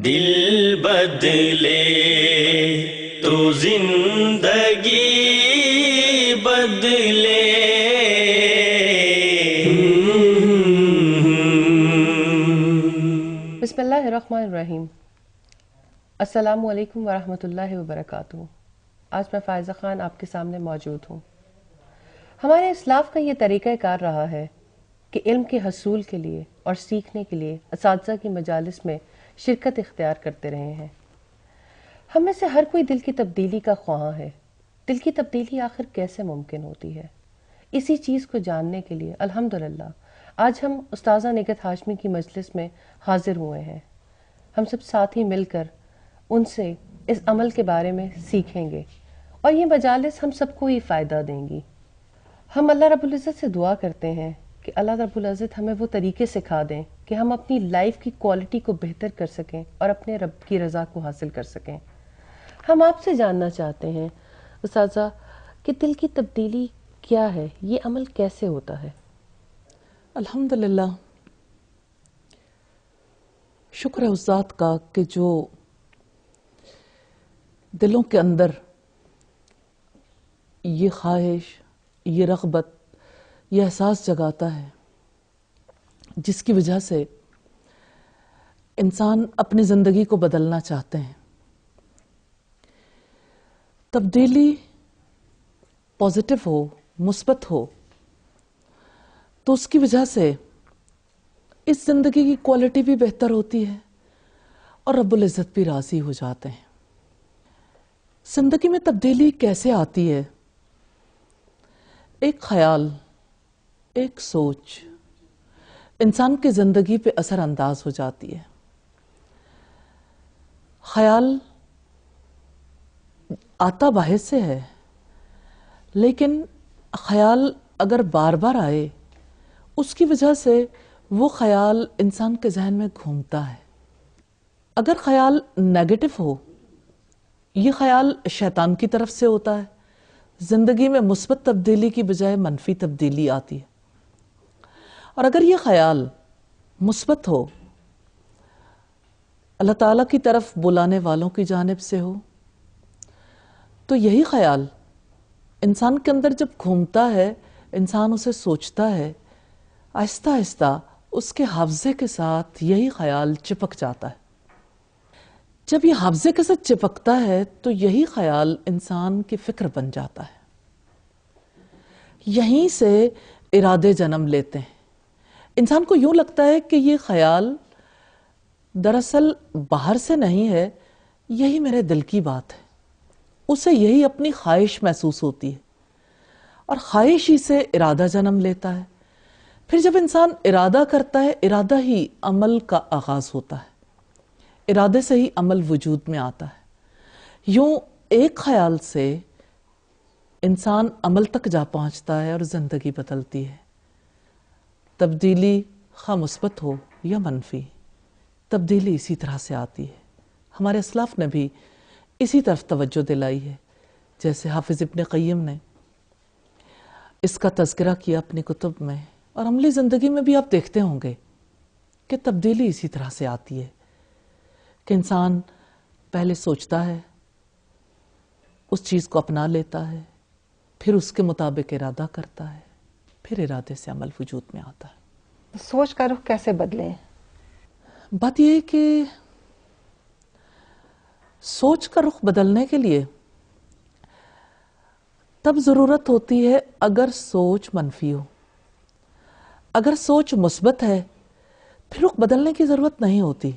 دل بدلے تو زندگی بدلے. بسم اللہ الرحمن الرحیم. السلام علیکم ورحمۃ اللہ وبرکاتہ. آج میں فائزہ خان آپ کے سامنے موجود ہوں. ہمارے اسلاف کا یہ طریقہ کار رہا ہے کہ علم کے حصول کے لیے اور سیکھنے کے لیے اساتذہ کی مجالس میں شرکت اختیار کرتے رہے ہیں. ہم میں سے ہر کوئی دل کی تبدیلی کا خواہاں ہے. دل کی تبدیلی آخر کیسے ممکن ہوتی ہے؟ اسی چیز کو جاننے کے لیے الحمدللہ آج ہم استاذہ نگہت ہاشمی کی مجلس میں حاضر ہوئے ہیں. ہم سب ساتھی مل کر ان سے اس عمل کے بارے میں سیکھیں گے اور یہ مجالس ہم سب کو ہی فائدہ دیں گی. ہم اللہ رب العزت سے دعا کرتے ہیں کہ اللہ رب العزت ہمیں وہ طریقے سکھا دیں کہ ہم اپنی لائف کی کوالٹی کو بہتر کر سکیں اور اپنے رب کی رضا کو حاصل کر سکیں. ہم آپ سے جاننا چاہتے ہیں استاذہ کہ دل کی تبدیلی کیا ہے، یہ عمل کیسے ہوتا ہے؟ الحمدللہ، شکر ہے اس ذات کا کہ جو دلوں کے اندر یہ خواہش، یہ رغبت، یہ احساس جگاتا ہے جس کی وجہ سے انسان اپنی زندگی کو بدلنا چاہتے ہیں. تبدیلی پازیٹیو ہو، مثبت ہو تو اس کی وجہ سے اس زندگی کی کوالٹی بھی بہتر ہوتی ہے اور رب العزت بھی راضی ہو جاتے ہیں. زندگی میں تبدیلی کیسے آتی ہے؟ ایک خیال، ایک سوچ انسان کی زندگی پہ اثر انداز ہو جاتی ہے. خیال آتا باہر سے ہے، لیکن خیال اگر بار بار آئے اس کی وجہ سے وہ خیال انسان کے ذہن میں گھومتا ہے. اگر خیال نیگیٹو ہو، یہ خیال شیطان کی طرف سے ہوتا ہے، زندگی میں مثبت تبدیلی کی بجائے منفی تبدیلی آتی ہے. اور اگر یہ خیال مثبت ہو، اللہ تعالیٰ کی طرف بلانے والوں کی جانب سے ہو، تو یہی خیال انسان کے اندر جب گھومتا ہے، انسان اسے سوچتا ہے، آہستہ آہستہ اس کے حافظے کے ساتھ یہی خیال چپک جاتا ہے. جب یہ حافظے کے ساتھ چپکتا ہے تو یہی خیال انسان کی فکر بن جاتا ہے. یہیں سے ارادے جنم لیتے ہیں. انسان کو یوں لگتا ہے کہ یہ خیال دراصل باہر سے نہیں ہے، یہی میرے دل کی بات ہے. اسے یہی اپنی خواہش محسوس ہوتی ہے اور خواہش ہی سے ارادہ جنم لیتا ہے. پھر جب انسان ارادہ کرتا ہے، ارادہ ہی عمل کا آغاز ہوتا ہے. ارادے سے ہی عمل وجود میں آتا ہے. یوں ایک خیال سے انسان عمل تک جا پہنچتا ہے اور زندگی بدلتی ہے. تبدیلی خواہ مثبت ہو یا منفی، تبدیلی اسی طرح سے آتی ہے. ہمارے اسلاف نے بھی اسی طرف توجہ دلائی ہے. جیسے حافظ ابن قیم نے اس کا تذکرہ کیا اپنی کتب میں، اور عملی زندگی میں بھی آپ دیکھتے ہوں گے کہ تبدیلی اسی طرح سے آتی ہے کہ انسان پہلے سوچتا ہے، اس چیز کو اپنا لیتا ہے، پھر اس کے مطابق ارادہ کرتا ہے، پھر ارادے سے عمل وجود میں آتا ہے. سوچ کا رخ کیسے بدلیں؟ بات یہ ہے کہ سوچ کا رخ بدلنے کے لیے تب ضرورت ہوتی ہے اگر سوچ منفی ہو. اگر سوچ مثبت ہے پھر رخ بدلنے کی ضرورت نہیں ہوتی،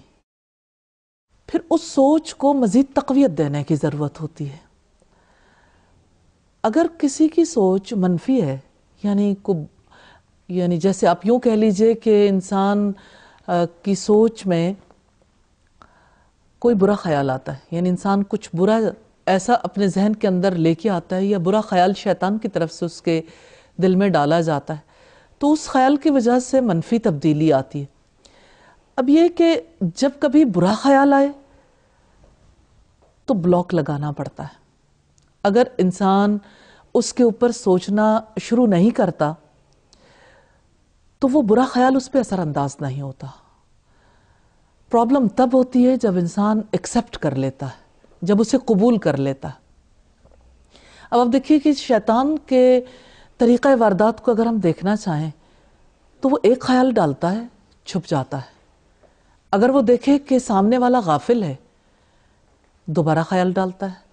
پھر اس سوچ کو مزید تقویت دینے کی ضرورت ہوتی ہے. اگر کسی کی سوچ منفی ہے، یعنی جیسے آپ یوں کہہ لیجئے کہ انسان کی سوچ میں کوئی برا خیال آتا ہے، یعنی انسان کچھ برا ایسا اپنے ذہن کے اندر لے کے آتا ہے، یا برا خیال شیطان کی طرف سے اس کے دل میں ڈالا جاتا ہے، تو اس خیال کی وجہ سے منفی تبدیلی آتی ہے. اب یہ کہ جب کبھی برا خیال آئے تو بلاک لگانا پڑتا ہے. اگر انسان اس کے اوپر سوچنا شروع نہیں کرتا تو وہ برا خیال اس پہ اثر انداز نہیں ہوتا. پرابلم تب ہوتی ہے جب انسان ایکسیپٹ کر لیتا ہے، جب اسے قبول کر لیتا ہے۔ اب آپ دیکھیے کہ شیطان کے طریقہ واردات کو اگر ہم دیکھنا چاہیں تو وہ ایک خیال ڈالتا ہے، چھپ جاتا ہے۔ اگر وہ دیکھے کہ سامنے والا غافل ہے، دوبارہ خیال ڈالتا ہے،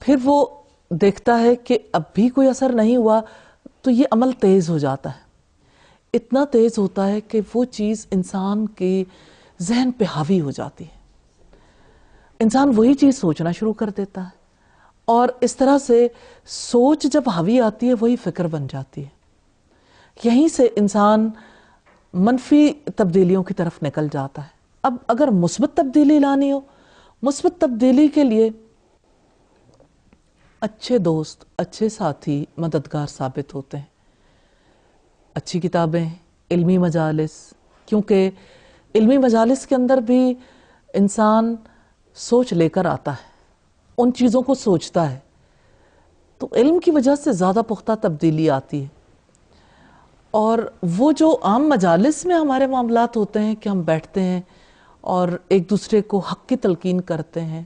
پھر وہ دیکھتا ہے کہ اب بھی کوئی اثر نہیں ہوا تو یہ عمل تیز ہو جاتا ہے، اتنا تیز ہوتا ہے کہ وہ چیز انسان کے ذہن پہ حاوی ہو جاتی ہے، انسان وہی چیز سوچنا شروع کر دیتا ہے، اور اس طرح سے سوچ جب حاوی آتی ہے وہی فکر بن جاتی ہے۔ یہیں سے انسان منفی تبدیلیوں کی طرف نکل جاتا ہے۔ اب اگر مثبت تبدیلی لانی ہو، مثبت تبدیلی کے لیے اچھے دوست، اچھے ساتھی مددگار ثابت ہوتے ہیں، اچھی کتابیں، علمی مجالس، کیونکہ علمی مجالس کے اندر بھی انسان سوچ لے کر آتا ہے، ان چیزوں کو سوچتا ہے، تو علم کی وجہ سے زیادہ پختہ تبدیلی آتی ہے۔ اور وہ جو عام مجالس میں ہمارے معاملات ہوتے ہیں کہ ہم بیٹھتے ہیں اور ایک دوسرے کو حق کی تلقین کرتے ہیں،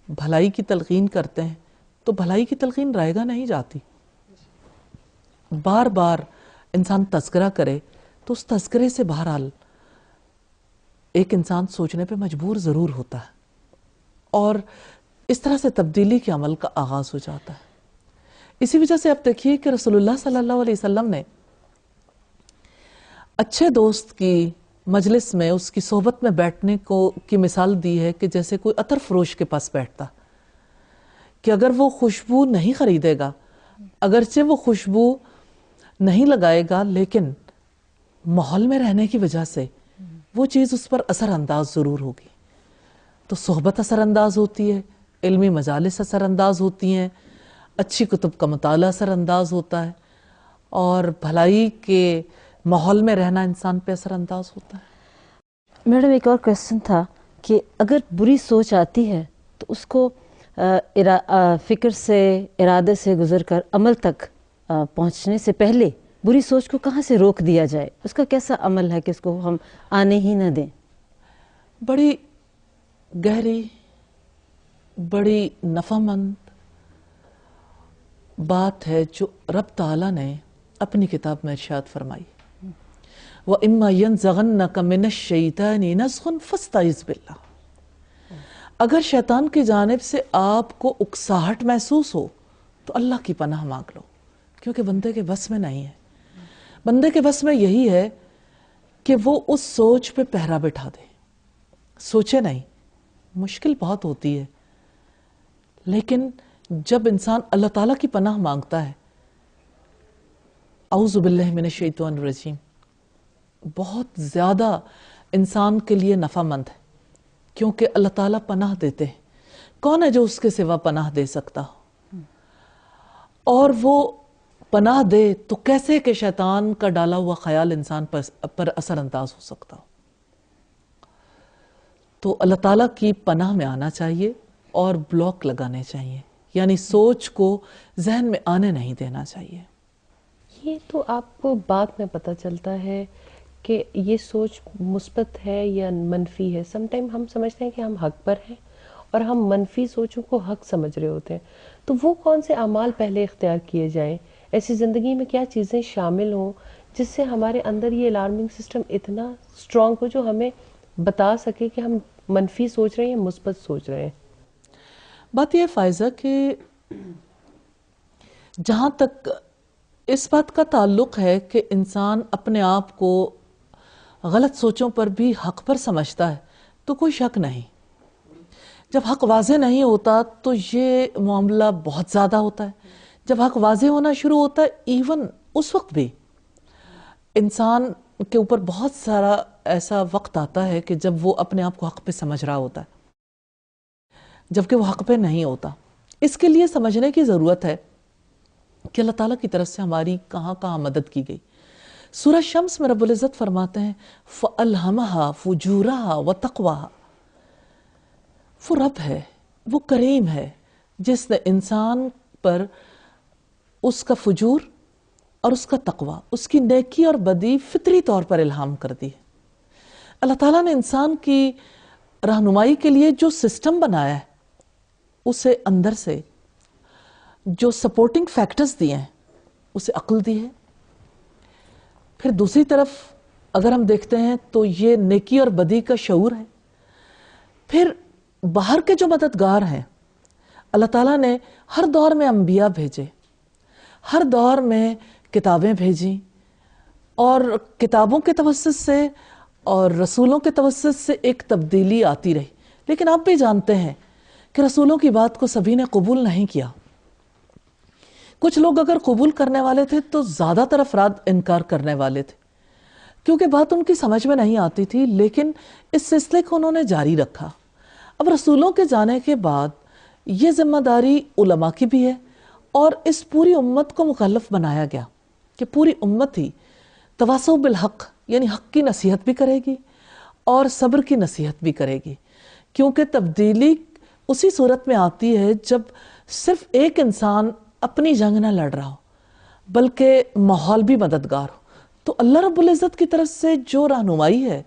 بھلائی کی تلقین کرتے ہیں، تو بھلائی کی تلقین رائے گاہ نہیں جاتی۔ بار بار انسان تذکرہ کرے تو اس تذکرے سے بہرحال ایک انسان سوچنے پہ مجبور ضرور ہوتا ہے، اور اس طرح سے تبدیلی کے عمل کا آغاز ہو جاتا ہے۔ اسی وجہ سے آپ دیکھیے کہ رسول اللہ صلی اللہ علیہ وسلم نے اچھے دوست کی مجلس میں، اس کی صحبت میں بیٹھنے کی مثال دی ہے کہ جیسے کوئی عطر فروش کے پاس بیٹھتا، کہ اگر وہ خوشبو نہیں خریدے گا، اگرچہ وہ خوشبو نہیں لگائے گا، لیکن ماحول میں رہنے کی وجہ سے وہ چیز اس پر اثر انداز ضرور ہوگی۔ تو صحبت اثر انداز ہوتی ہے، علمی مجالس اثر انداز ہوتی ہیں، اچھی کتب کا مطالعہ اثر انداز ہوتا ہے، اور بھلائی کے ماحول میں رہنا انسان پہ اثر انداز ہوتا ہے۔ میڈم ایک اور کویسچن تھا کہ اگر بری سوچ آتی ہے تو اس کو فکر سے، ارادے سے گزر کر عمل تک پہنچنے سے پہلے بری سوچ کو کہاں سے روک دیا جائے؟ اس کا کیسا عمل ہے کہ اس کو ہم آنے ہی نہ دیں؟ بڑی گہری، بڑی نفع مند بات ہے جو رب تعالیٰ نے اپنی کتاب میں ارشاد فرمائی، وَإِمَّا يَنزَغَنَّكَ مِنَ الشَّيْطَانِ نَزْغٌ فَاسْتَعِذْ بِاللَّهِ۔ اگر شیطان کی جانب سے آپ کو اکساہٹ محسوس ہو تو اللہ کی پناہ مانگ لو، کیونکہ بندے کے بس میں نہیں ہے۔ بندے کے بس میں یہی ہے کہ وہ اس سوچ پہ پہرا بٹھا دے، سوچے نہیں۔ مشکل بہت ہوتی ہے، لیکن جب انسان اللہ تعالیٰ کی پناہ مانگتا ہے، اعوذ باللہ من الشیطان الرجیم، بہت زیادہ انسان کے لیے نفع مند ہے، کیونکہ اللہ تعالیٰ پناہ دیتے ہیں۔ کون ہے جو اس کے سوا پناہ دے سکتا ہو؟ اور وہ پناہ دے تو کیسے کہ شیطان کا ڈالا ہوا خیال انسان پر اثر انداز ہو سکتا ہو؟ تو اللہ تعالیٰ کی پناہ میں آنا چاہیے اور بلاک لگانے چاہیے، یعنی سوچ کو ذہن میں آنے نہیں دینا چاہیے۔ یہ تو آپ کو بعد میں پتہ چلتا ہے کہ یہ سوچ مثبت ہے یا منفی ہے۔ سم ٹائم ہم سمجھتے ہیں کہ ہم حق پر ہیں اور ہم منفی سوچوں کو حق سمجھ رہے ہوتے ہیں، تو وہ کون سے اعمال پہلے اختیار کیے جائیں؟ ایسی زندگی میں کیا چیزیں شامل ہوں جس سے ہمارے اندر یہ الارمنگ سسٹم اتنا اسٹرانگ ہو جو ہمیں بتا سکے کہ ہم منفی سوچ رہے ہیں یا مثبت سوچ رہے ہیں؟ بات یہ فائزہ کہ جہاں تک اس بات کا تعلق ہے کہ انسان اپنے آپ کو غلط سوچوں پر بھی حق پر سمجھتا ہے تو کوئی شک نہیں، جب حق واضح نہیں ہوتا تو یہ معاملہ بہت زیادہ ہوتا ہے۔ جب حق واضح ہونا شروع ہوتا ہے، ایون اس وقت بھی انسان کے اوپر بہت سارا ایسا وقت آتا ہے کہ جب وہ اپنے آپ کو حق پہ سمجھ رہا ہوتا ہے جبکہ وہ حق پہ نہیں ہوتا۔ اس کے لیے سمجھنے کی ضرورت ہے کہ اللہ تعالیٰ کی طرف سے ہماری کہاں کہاں مدد کی گئی۔ سورہ شمس میں رب العزت فرماتے ہیں فَأَلْهَمَهَا فُجُورَهَا وَتَقْوَاهَا۔ وہ رب ہے، وہ کریم ہے جس نے انسان پر اس کا فجور اور اس کا تقوی، اس کی نیکی اور بدی فطری طور پر الہام کر دی ہے۔ اللہ تعالیٰ نے انسان کی رہنمائی کے لیے جو سسٹم بنایا ہے اسے اندر سے جو سپورٹنگ فیکٹرز دیے ہیں اسے عقل دی ہے. پھر دوسری طرف اگر ہم دیکھتے ہیں تو یہ نیکی اور بدی کا شعور ہے. پھر باہر کے جو مددگار ہیں اللہ تعالیٰ نے ہر دور میں انبیاء بھیجے, ہر دور میں کتابیں بھیجیں, اور کتابوں کے توسط سے اور رسولوں کے توسط سے ایک تبدیلی آتی رہی. لیکن آپ بھی جانتے ہیں کہ رسولوں کی بات کو سبھی نے قبول نہیں کیا. کچھ لوگ اگر قبول کرنے والے تھے تو زیادہ تر افراد انکار کرنے والے تھے, کیونکہ بات ان کی سمجھ میں نہیں آتی تھی. لیکن اس سلسلے کو انہوں نے جاری رکھا. اب رسولوں کے جانے کے بعد یہ ذمہ داری علماء کی بھی ہے, اور اس پوری امت کو مکلف بنایا گیا کہ پوری امت ہی تواصو بالحق یعنی حق کی نصیحت بھی کرے گی اور صبر کی نصیحت بھی کرے گی. کیونکہ تبدیلی اسی صورت میں آتی ہے جب صرف ایک انسان اپنی جنگ نہ لڑ رہا ہو بلکہ ماحول بھی مددگار ہو. تو اللہ رب العزت کی طرف سے جو رہنمائی ہے,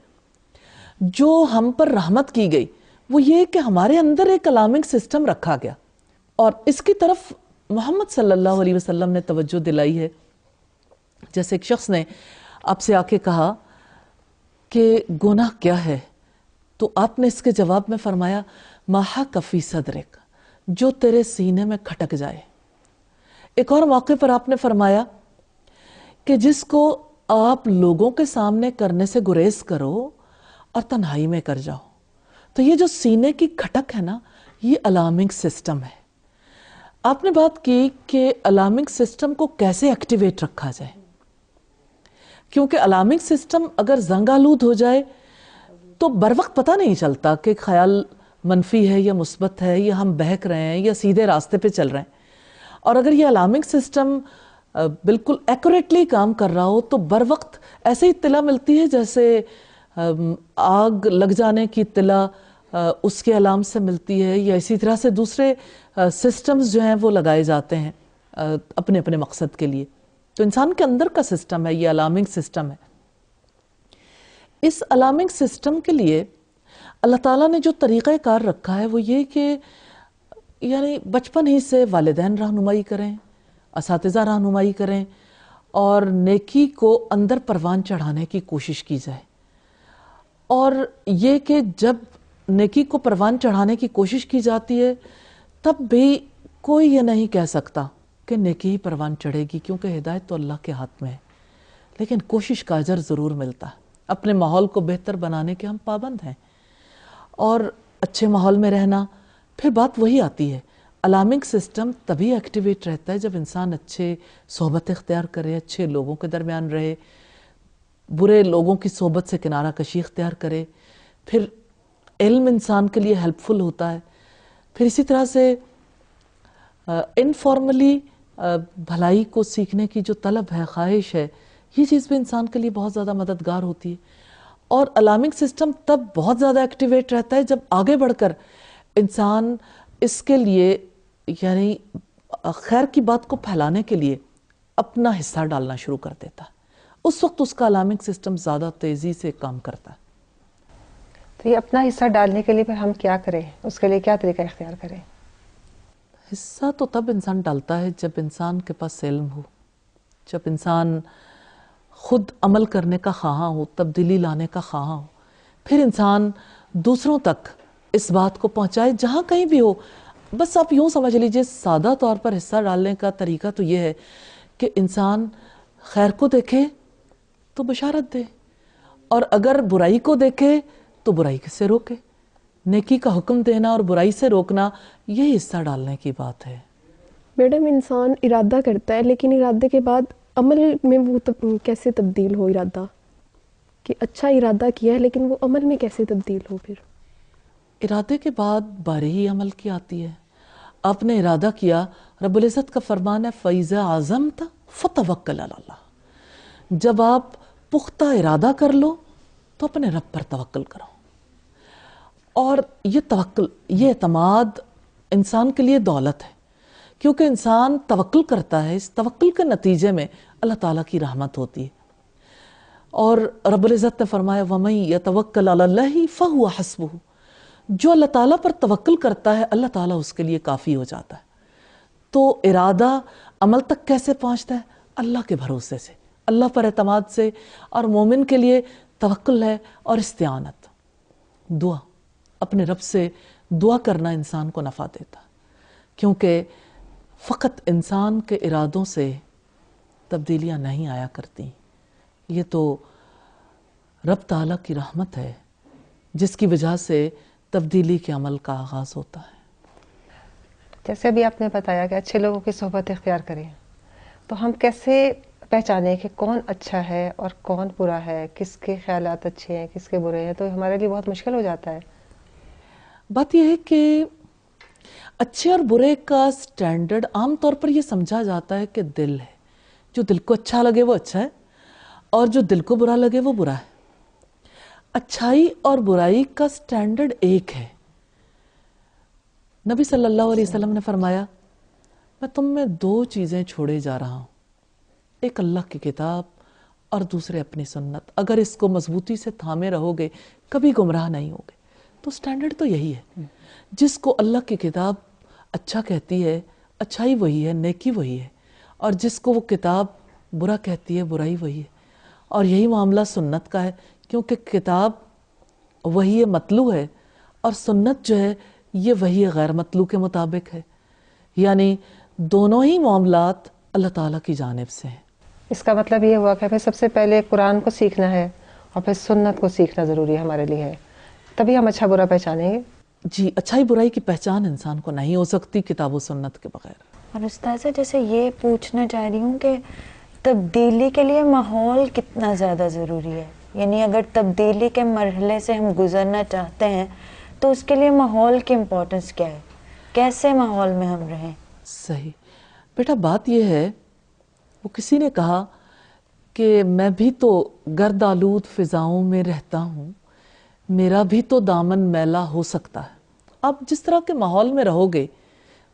جو ہم پر رحمت کی گئی, وہ یہ کہ ہمارے اندر ایک الارمنگ سسٹم رکھا گیا, اور اس کی طرف محمد صلی اللہ علیہ وسلم نے توجہ دلائی ہے. جیسے ایک شخص نے آپ سے آ کے کہا کہ گناہ کیا ہے, تو آپ نے اس کے جواب میں فرمایا ما حق فی صدرک, جو تیرے سینے میں کھٹک جائے. ایک اور موقع پر آپ نے فرمایا کہ جس کو آپ لوگوں کے سامنے کرنے سے گریز کرو اور تنہائی میں کر جاؤ. تو یہ جو سینے کی کھٹک ہے نا, یہ الارمنگ سسٹم ہے. آپ نے بات کی کہ الارمنگ سسٹم کو کیسے ایکٹیویٹ رکھا جائے, کیونکہ الارمنگ سسٹم اگر زنگ آلود ہو جائے تو بر وقت پتہ نہیں چلتا کہ خیال منفی ہے یا مثبت ہے, یا ہم بہک رہے ہیں یا سیدھے راستے پہ چل رہے ہیں. اور اگر یہ الارمنگ سسٹم بالکل ایکوریٹلی کام کر رہا ہو تو بر وقت ایسے اطلاع ملتی ہے جیسے آگ لگ جانے کی اطلاع اس کے الارم سے ملتی ہے, یا اسی طرح سے دوسرے سسٹمز جو ہیں وہ لگائے جاتے ہیں اپنے اپنے مقصد کے لیے. تو انسان کے اندر کا سسٹم ہے یہ الارمنگ سسٹم ہے. اس الارمنگ سسٹم کے لیے اللہ تعالیٰ نے جو طریقہ کار رکھا ہے وہ یہ کہ یعنی بچپن ہی سے والدین رہنمائی کریں, اساتذہ رہنمائی کریں, اور نیکی کو اندر پروان چڑھانے کی کوشش کی جائے. اور یہ کہ جب نیکی کو پروان چڑھانے کی کوشش کی جاتی ہے تب بھی کوئی یہ نہیں کہہ سکتا کہ نیکی ہی پروان چڑھے گی, کیونکہ ہدایت تو اللہ کے ہاتھ میں ہے. لیکن کوشش کا اجر ضرور ملتا ہے. اپنے ماحول کو بہتر بنانے کے ہم پابند ہیں, اور اچھے ماحول میں رہنا. پھر بات وہی آتی ہے, الارمنگ سسٹم تبھی ایکٹیویٹ رہتا ہے جب انسان اچھے صحبت اختیار کرے, اچھے لوگوں کے درمیان رہے, برے لوگوں کی صحبت سے کنارہ کشی اختیار کرے. پھر علم انسان کے لیے ہیلپ فل ہوتا ہے. پھر اسی طرح سے انفارملی بھلائی کو سیکھنے کی جو طلب ہے, خواہش ہے, یہ چیز بھی انسان کے لیے بہت زیادہ مددگار ہوتی ہے. اور الارمنگ سسٹم تب بہت زیادہ ایکٹیویٹ رہتا ہے جب آگے بڑھ کر انسان اس کے لیے یعنی خیر کی بات کو پھیلانے کے لیے اپنا حصہ ڈالنا شروع کر دیتا ہے. اس وقت اس کا الارمنگ سسٹم زیادہ تیزی سے کام کرتا ہے. تو یہ اپنا حصہ ڈالنے کے لیے پھر ہم کیا کریں, اس کے لیے کیا طریقہ اختیار کریں؟ حصہ تو تب انسان ڈالتا ہے جب انسان کے پاس علم ہو, جب انسان خود عمل کرنے کا خواہاں ہو, تبدیلی لانے کا خواہاں ہو. پھر انسان دوسروں تک اس بات کو پہنچائے جہاں کہیں بھی ہو. بس آپ یوں سمجھ لیجئے سادہ طور پر حصہ ڈالنے کا طریقہ تو یہ ہے کہ انسان خیر کو دیکھے تو بشارت دے, اور اگر برائی کو دیکھے تو برائی سے روکے. نیکی کا حکم دینا اور برائی سے روکنا, یہی حصہ ڈالنے کی بات ہے. میڈم, انسان ارادہ کرتا ہے لیکن ارادے کے بعد عمل میں وہ کیسے تبدیل ہو ارادہ, کہ اچھا ارادہ کیا ہے لیکن وہ عمل میں کیسے تبدیل ہو؟ پھر ارادے کے بعد باری ہی عمل کی آتی ہے. آپ نے ارادہ کیا, رب العزت کا فرمان ہے فَإِذَا عَزَمْتَ فَتَوَكَّلْ عَلَى اللَّهِ, جب آپ پختہ ارادہ کر لو تو اپنے رب پر توکل کرو. اور یہ توکل, یہ اعتماد انسان کے لیے دولت ہے, کیونکہ انسان توکل کرتا ہے, اس توکل کے نتیجے میں اللہ تعالیٰ کی رحمت ہوتی ہے. اور رب العزت نے فرمایا وَمَن يَتَوَكَّلْ عَلَى اللَّهِ فَهُوَ حَسْبُهُ، جو اللہ تعالیٰ پر توکل کرتا ہے اللہ تعالیٰ اس کے لیے کافی ہو جاتا ہے۔ تو ارادہ عمل تک کیسے پہنچتا ہے؟ اللہ کے بھروسے سے، اللہ پر اعتماد سے، اور مومن کے لیے توکل ہے اور استعانت، دعا، اپنے رب سے دعا کرنا انسان کو نفع دیتا، کیونکہ فقط انسان کے ارادوں سے تبدیلیاں نہیں آیا کرتی، یہ تو رب تعالیٰ کی رحمت ہے جس کی وجہ سے تبدیلی کے عمل کا آغاز ہوتا ہے۔ جیسے ابھی آپ نے بتایا کہ اچھے لوگوں کی صحبت اختیار کریں، تو ہم کیسے پہچانیں کہ کون اچھا ہے اور کون برا ہے، کس کے خیالات اچھے ہیں کس کے برے ہیں؟ تو ہمارے لیے بہت مشکل ہو جاتا ہے۔ بات یہ ہے کہ اچھے اور برے کا سٹینڈرڈ عام طور پر یہ سمجھا جاتا ہے کہ دل ہے، جو دل کو اچھا لگے وہ اچھا ہے اور جو دل کو برا لگے وہ برا ہے۔ اچھائی اور برائی کا سٹینڈرڈ ایک ہے۔ نبی صلی اللہ علیہ وسلم نے فرمایا میں تم میں دو چیزیں چھوڑے جا رہا ہوں، ایک اللہ کی کتاب اور دوسرے اپنی سنت، اگر اس کو مضبوطی سے تھامے رہو گے کبھی گمراہ نہیں ہوگے۔ تو سٹینڈرڈ تو یہی ہے، جس کو اللہ کی کتاب اچھا کہتی ہے اچھائی وہی ہے، نیکی وہی ہے، اور جس کو وہ کتاب برا کہتی ہے برائی وہی ہے۔ اور یہی معاملہ سنت کا ہے، کیونکہ کتاب وہی مطلوع ہے اور سنت جو ہے یہ وہی غیر مطلوع کے مطابق ہے، یعنی دونوں ہی معاملات اللہ تعالیٰ کی جانب سے ہیں۔ اس کا مطلب یہ ہوا کہ ہمیں سب سے پہلے قرآن کو سیکھنا ہے اور پھر سنت کو سیکھنا ضروری ہے ہمارے لیے، تبھی ہم اچھا برا پہچانیں گے۔ جی، اچھائی برائی کی پہچان انسان کو نہیں ہو سکتی کتاب و سنت کے بغیر۔ اور استاذہ جیسے یہ پوچھنا چاہ رہی ہوں کہ تبدیلی کے لیے ماحول کتنا زیادہ ضروری ہے، یعنی اگر تبدیلی کے مرحلے سے ہم گزرنا چاہتے ہیں تو اس کے لیے ماحول کی امپورٹنس کیا ہے، کیسے ماحول میں ہم رہیں؟ صحیح بیٹا، بات یہ ہے، وہ کسی نے کہا کہ میں بھی تو گرد آلود فضاؤں میں رہتا ہوں، میرا بھی تو دامن میلا ہو سکتا ہے۔ اب جس طرح کے ماحول میں رہو گے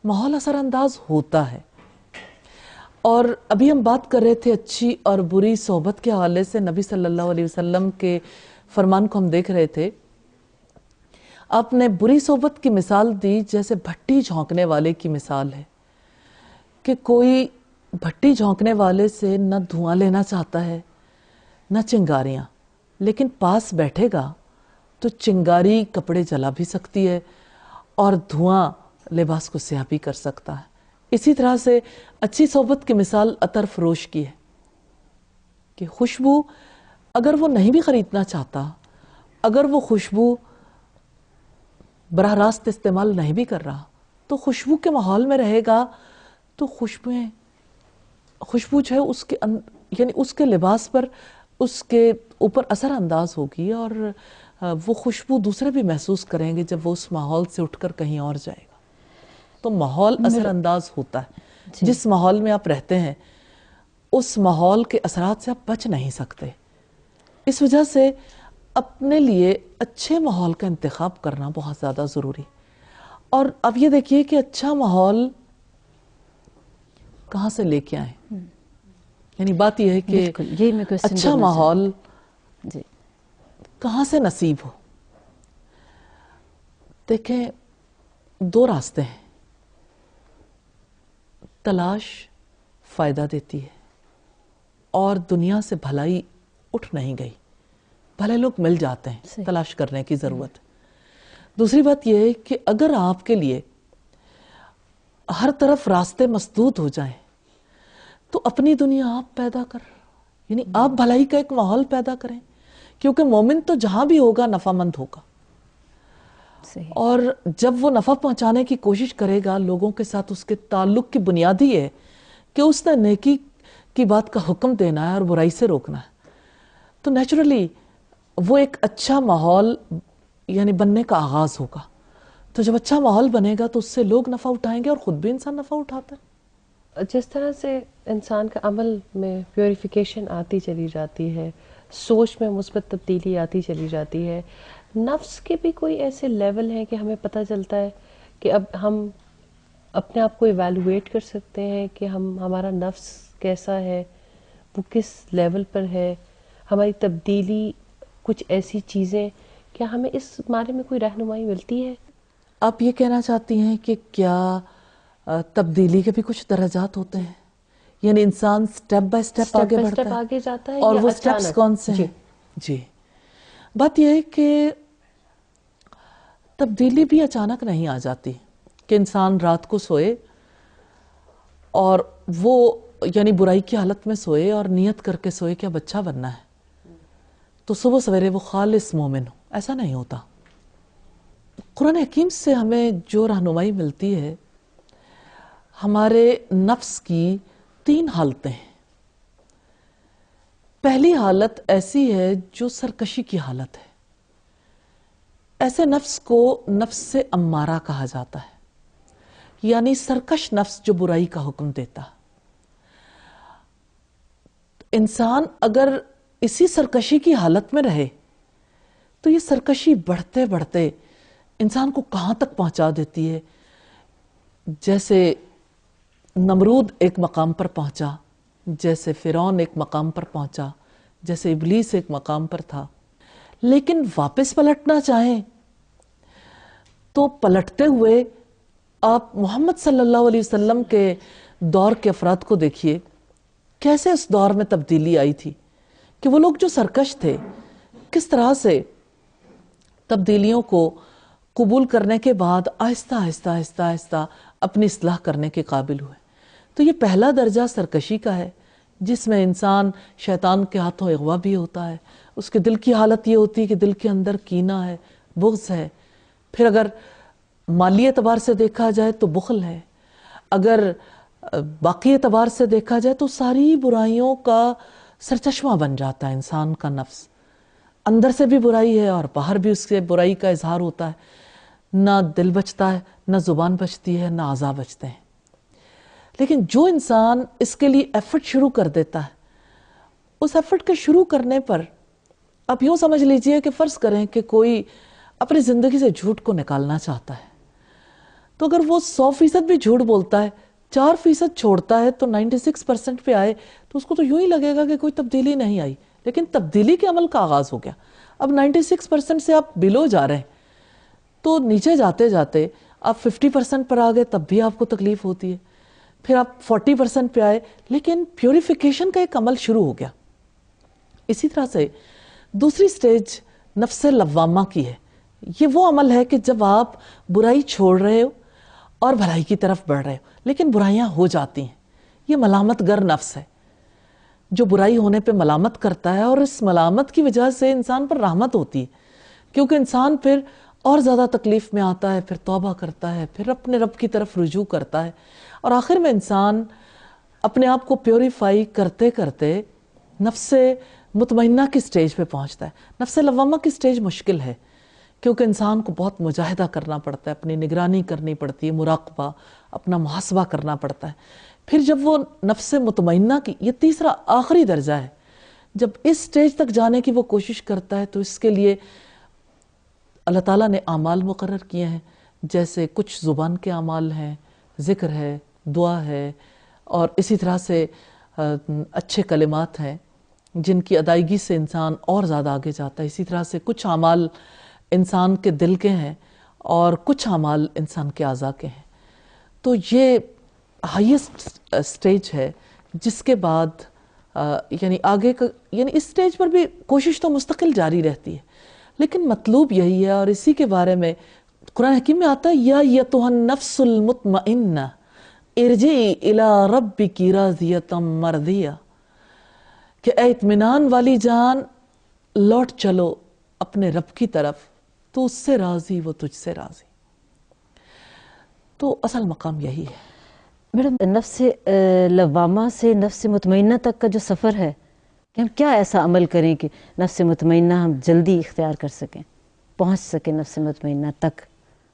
ماحول اثر انداز ہوتا ہے۔ اور ابھی ہم بات کر رہے تھے اچھی اور بری صحبت کے حوالے سے، نبی صلی اللہ علیہ وسلم کے فرمان کو ہم دیکھ رہے تھے۔ آپ نے بری صحبت کی مثال دی جیسے بھٹی جھونکنے والے کی مثال ہے، کہ کوئی بھٹی جھونکنے والے سے نہ دھواں لینا چاہتا ہے نہ چنگاریاں، لیکن پاس بیٹھے گا تو چنگاری کپڑے جلا بھی سکتی ہے اور دھواں لباس کو سیاہ بھی کر سکتا ہے۔ اسی طرح سے اچھی صحبت کی مثال عطر فروش کی ہے، کہ خوشبو اگر وہ نہیں بھی خریدنا چاہتا، اگر وہ خوشبو براہ راست استعمال نہیں بھی کر رہا، تو خوشبو کے ماحول میں رہے گا تو خوشبو جو ہے اس کے یعنی اس کے لباس پر، اس کے اوپر اثر انداز ہوگی، اور وہ خوشبو دوسرے بھی محسوس کریں گے جب وہ اس ماحول سے اٹھ کر کہیں اور جائے گا۔ تو ماحول اثر انداز ہوتا ہے، جس ماحول میں آپ رہتے ہیں اس ماحول کے اثرات سے آپ بچ نہیں سکتے۔ اس وجہ سے اپنے لیے اچھے ماحول کا انتخاب کرنا بہت زیادہ ضروری۔ اور اب یہ دیکھیے کہ اچھا ماحول کہاں سے لے کے آئیں، یعنی بات یہ ہے کہ اچھا ماحول کہاں سے نصیب ہو۔ دیکھیں، دو راستے ہیں، تلاش فائدہ دیتی ہے اور دنیا سے بھلائی اٹھ نہیں گئی، بھلے لوگ مل جاتے ہیں، تلاش کرنے کی ضرورت ہے۔ دوسری بات یہ ہے کہ اگر آپ کے لیے ہر طرف راستے مسدود ہو جائیں تو اپنی دنیا آپ پیدا کر، یعنی آپ بھلائی کا ایک ماحول پیدا کریں، کیونکہ مومن تو جہاں بھی ہوگا نفع مند ہوگا، اور جب وہ نفع پہنچانے کی کوشش کرے گا لوگوں کے ساتھ، اس کے تعلق کی بنیاد ہی ہے کہ اس نے نیکی کی بات کا حکم دینا ہے اور برائی سے روکنا ہے، تو نیچرلی وہ ایک اچھا ماحول یعنی بننے کا آغاز ہوگا۔ تو جب اچھا ماحول بنے گا تو اس سے لوگ نفع اٹھائیں گے اور خود بھی انسان نفع اٹھاتا ہے۔ جس طرح سے انسان کا عمل میں پیوریفیکیشن آتی چلی جاتی ہے، سوچ میں مثبت تبدیلی آتی چلی جاتی ہے، نفس کے بھی کوئی ایسے لیول ہیں کہ ہمیں پتہ چلتا ہے کہ اب ہم اپنے آپ کو ایویلویٹ کر سکتے ہیں کہ ہمارا نفس کیسا ہے، وہ کس لیول پر ہے، ہماری تبدیلی کچھ ایسی چیزیں، کیا ہمیں اس بارے میں کوئی رہنمائی ملتی ہے؟ آپ یہ کہنا چاہتی ہیں کہ کیا تبدیلی کے بھی کچھ درجات ہوتے ہیں، یعنی انسان سٹیپ بائی سٹیپ آگے بڑھتا ہے آگے جاتا ہے اور یا وہ سٹیپس اچانک؟ کون سے ہیں؟ جی، بات یہ ہے کہ تبدیلی بھی اچانک نہیں آ جاتی کہ انسان رات کو سوئے اور وہ یعنی برائی کی حالت میں سوئے اور نیت کر کے سوئے کہ اب اچھا بننا ہے تو صبح سویرے وہ خالص مومن ہو، ایسا نہیں ہوتا۔ قرآن حکیم سے ہمیں جو رہنمائی ملتی ہے، ہمارے نفس کی 3 حالتیں ہیں۔ پہلی حالت ایسی ہے جو سرکشی کی حالت ہے، ایسے نفس کو نفس سے امارہ کہا جاتا ہے، یعنی سرکش نفس جو برائی کا حکم دیتا۔ انسان اگر اسی سرکشی کی حالت میں رہے تو یہ سرکشی بڑھتے بڑھتے انسان کو کہاں تک پہنچا دیتی ہے، جیسے نمرود ایک مقام پر پہنچا، جیسے فرعون ایک مقام پر پہنچا، جیسے ابلیس ایک مقام پر تھا۔ لیکن واپس پلٹنا چاہیں تو پلٹتے ہوئے آپ محمد صلی اللہ علیہ وسلم کے دور کے افراد کو دیکھیے، کیسے اس دور میں تبدیلی آئی تھی کہ وہ لوگ جو سرکش تھے کس طرح سے تبدیلیوں کو قبول کرنے کے بعد آہستہ آہستہ آہستہ آہستہ اپنی اصلاح کرنے کے قابل ہوئے۔ تو یہ پہلا درجہ سرکشی کا ہے، جس میں انسان شیطان کے ہاتھوں اغوا بھی ہوتا ہے۔ اس کے دل کی حالت یہ ہوتی ہے کہ دل کے اندر کینہ ہے، بغض ہے۔ پھر اگر مالی اعتبار سے دیکھا جائے تو بخل ہے، اگر باقی اعتبار سے دیکھا جائے تو ساری برائیوں کا سرچشمہ بن جاتا ہے انسان کا نفس۔ اندر سے بھی برائی ہے اور باہر بھی اس سے برائی کا اظہار ہوتا ہے، نہ دل بچتا ہے، نہ زبان بچتی ہے، نہ اعضاء بچتے ہیں۔ لیکن جو انسان اس کے لیے ایفرٹ شروع کر دیتا ہے، اس ایفرٹ کے شروع کرنے پر آپ یوں سمجھ لیجئے کہ فرض کریں کہ کوئی اپنی زندگی سے جھوٹ کو نکالنا چاہتا ہے، تو اگر وہ 100% بھی جھوٹ بولتا ہے، 4% چھوڑتا ہے تو 96% پہ آئے تو اس کو تو یوں ہی لگے گا کہ کوئی تبدیلی نہیں آئی، لیکن تبدیلی کے عمل کا آغاز ہو گیا۔ اب 96% سے آپ بلو جا رہے ہیں تو نیچے جاتے جاتے آپ 50% پر آ گئے، تب بھی آپ کو تکلیف ہوتی ہے، پھر آپ 40% پہ آئے، لیکن پیوریفیکیشن کا ایک عمل شروع ہو گیا۔ اسی طرح سے دوسری سٹیج نفس لوامہ کی ہے۔ یہ وہ عمل ہے کہ جب آپ برائی چھوڑ رہے ہو اور بھلائی کی طرف بڑھ رہے ہو، لیکن برائیاں ہو جاتی ہیں۔ یہ ملامت گر نفس ہے جو برائی ہونے پہ ملامت کرتا ہے، اور اس ملامت کی وجہ سے انسان پر رحمت ہوتی ہے، کیونکہ انسان پھر اور زیادہ تکلیف میں آتا ہے، پھر توبہ کرتا ہے، پھر اپنے رب کی طرف رجوع کرتا ہے، اور آخر میں انسان اپنے آپ کو پیوریفائی کرتے کرتے نفس مطمئنہ کی سٹیج پہ پہنچتا ہے۔ نفس لوامہ کی سٹیج مشکل ہے، کیونکہ انسان کو بہت مجاہدہ کرنا پڑتا ہے، اپنی نگرانی کرنی پڑتی ہے، مراقبہ، اپنا محاسبہ کرنا پڑتا ہے۔ پھر جب وہ نفس مطمئنہ کی، یہ تیسرا آخری درجہ ہے، جب اس سٹیج تک جانے کی وہ کوشش کرتا ہے تو اس کے لیے اللہ تعالیٰ نے اعمال مقرر کیے ہیں، جیسے کچھ زبان کے اعمال ہیں، ذکر ہے، دعا ہے، اور اسی طرح سے اچھے کلمات ہیں جن کی ادائیگی سے انسان اور زیادہ آگے جاتا ہے۔ اسی طرح سے کچھ اعمال انسان کے دل کے ہیں اور کچھ اعمال انسان کے اعضاء کے ہیں۔ تو یہ ہائیسٹ سٹیج ہے، جس کے بعد یعنی آگے کا، یعنی اس سٹیج پر بھی کوشش تو مستقل جاری رہتی ہے، لیکن مطلوب یہی ہے، اور اسی کے بارے میں قرآن حکیم میں آتا ہے، یا ایتھا النفس المطمئنہ ارجعی الی ربک راضیۃ مرضیہ، کہ اے اطمینان والی جان لوٹ چلو اپنے رب کی طرف، تو اس سے راضی، وہ تجھ سے راضی۔ تو اصل مقام یہی ہے۔ میڈم، نفس لوامہ سے نفس مطمئنہ تک کا جو سفر ہے، کہ ہم کیا ایسا عمل کریں کہ نفس مطمئنہ ہم جلدی اختیار کر سکیں، پہنچ سکیں نفس مطمئنہ تک؟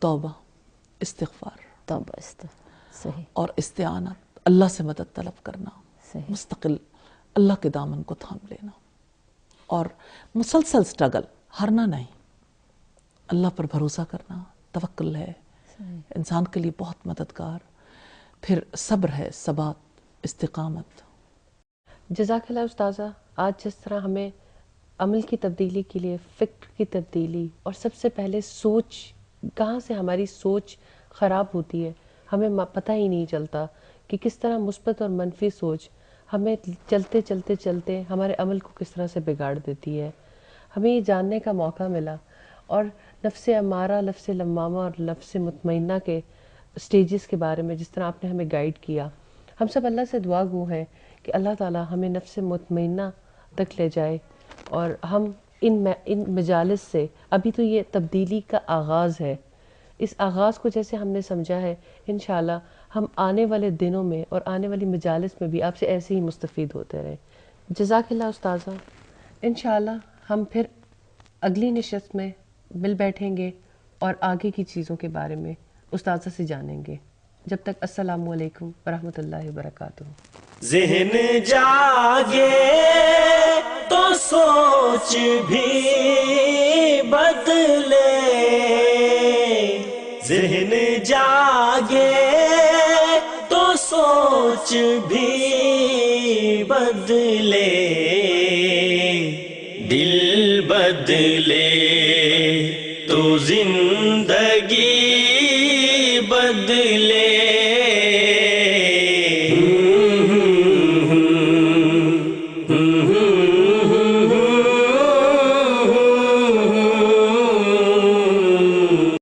توبہ، استغفار، توبہ، استغفار، صحیح، اور استعانت، اللہ سے مدد طلب کرنا، صحیح، مستقل اللہ کے دامن کو تھام لینا، اور مسلسل سٹرگل، ہارنا نہیں، اللہ پر بھروسہ کرنا، توکل ہے انسان کے لیے بہت مددگار، پھر صبر ہے، ثبات، استقامت۔ جزاک اللہ استاذہ، آج جس طرح ہمیں عمل کی تبدیلی کے لیے فکر کی تبدیلی، اور سب سے پہلے سوچ، کہاں سے ہماری سوچ خراب ہوتی ہے ہمیں پتہ ہی نہیں چلتا کہ کس طرح مثبت اور منفی سوچ ہمیں چلتے چلتے چلتے ہمارے عمل کو کس طرح سے بگاڑ دیتی ہے۔ ہمیں یہ جاننے کا موقع ملا، اور نفس امارہ، نفس لمامہ اور نفس مطمئنہ کے سٹیجز کے بارے میں جس طرح آپ نے ہمیں گائیڈ کیا، ہم سب اللہ سے دعا گو ہیں کہ اللہ تعالی ہمیں نفس مطمئنہ تک لے جائے، اور ہم ان مجالس سے، ابھی تو یہ تبدیلی کا آغاز ہے، اس آغاز کو جیسے ہم نے سمجھا ہے، انشاءاللہ ہم آنے والے دنوں میں اور آنے والی مجالس میں بھی آپ سے ایسے ہی مستفید ہوتے رہیں۔ جزاک اللہ استاذہ۔ انشاءاللہ ہم پھر اگلی نشست میں مل بیٹھیں گے اور آگے کی چیزوں کے بارے میں استاذہ سے جانیں گے۔ جب تک السلام علیکم ورحمۃ اللہ وبرکاتہ۔ ذہن جاگے تو سوچ بھی بدلے، ذہن جاگے تو سوچ بھی بدلے، دل بدلے تو زندگی بدلے۔